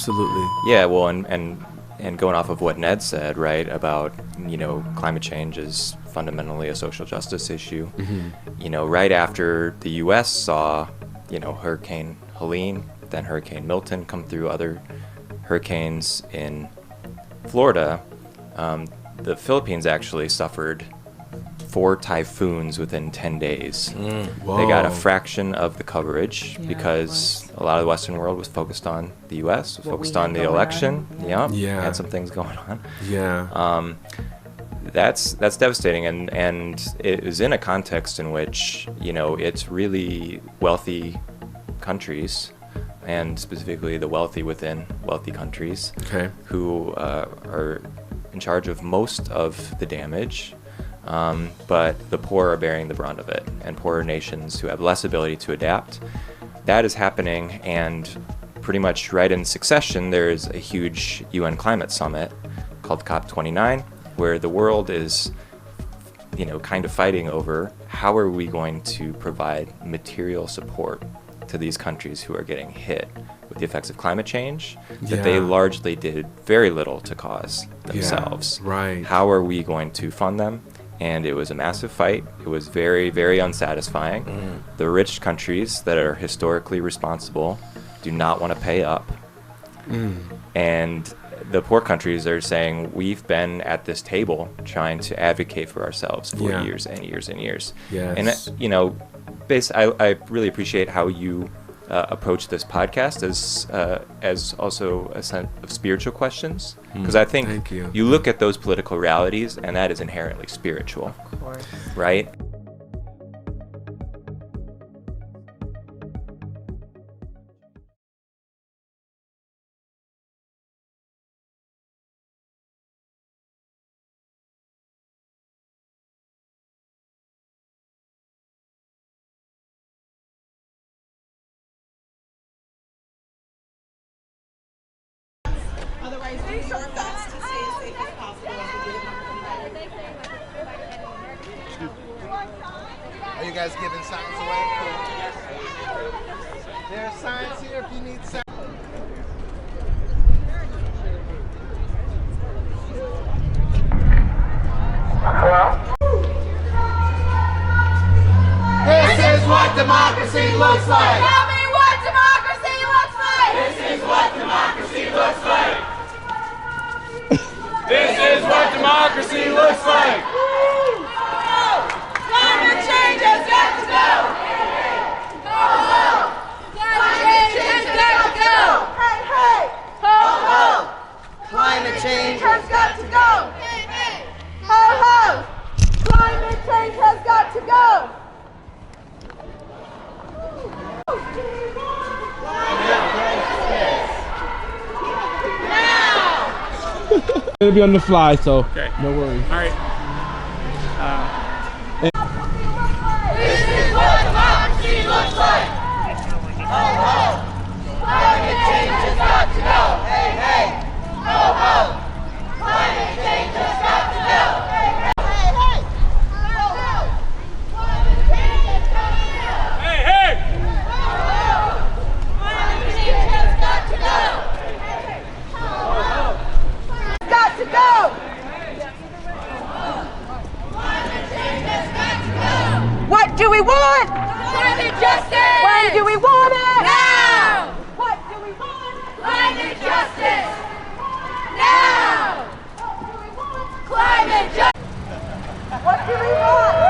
Absolutely. Yeah, well, and going off of what Ned said, right, about, climate change is fundamentally a social justice issue. Right after the U.S. saw, Hurricane Helene, then Hurricane Milton come through, other hurricanes in Florida, the Philippines actually suffered 4 typhoons within 10 days. They got a fraction of the coverage because a lot of the Western world was focused on the U.S., focused on the election. Had some things going on. That's devastating, and it is in a context in which it's really wealthy countries, and specifically the wealthy within wealthy countries, who are in charge of most of the damage. But the poor are bearing the brunt of it, and poorer nations who have less ability to adapt. That is happening, and pretty much right in succession, there is a huge UN climate summit called COP29, where the world is, kind of fighting over how are we going to provide material support to these countries who are getting hit with the effects of climate change that they largely did very little to cause themselves. How are we going to fund them? And it was a massive fight. It was very, very unsatisfying. The rich countries that are historically responsible do not want to pay up. And the poor countries are saying, we've been at this table trying to advocate for ourselves for years and years and years. And, I really appreciate how you approach this podcast as also a set of spiritual questions, because I think you look at those political realities and that is inherently spiritual. Of course. Right? Otherwise, do your best to stay as safe as possible. Are you guys giving signs away? Cool. There are signs here if you need signs. This is what democracy looks like. Tell me what democracy looks like. This is what democracy looks like. This is what democracy looks like. Climate change has got to go. Ho ho. Climate change has got to go. Hey hey. Ho ho. Climate change has got to go. Hey hey. Ho ho. Climate change has got to go. It'll be on the fly, so no worries. All right. This is what democracy looks like. Ho ho. Climate change has got to go. Hey hey. Ho ho. Climate change has got to go. Hey hey. Hey hey. Ho ho. Climate change has got to go. Hey, hey! Ho ho. Climate change has got to go. Hey hey. Ho ho. Got to go. Climate change has got to go. What do we want? Climate justice. When do we want it? Now. What do we want? Climate justice. Now. What do we want? Climate justice. What do we want?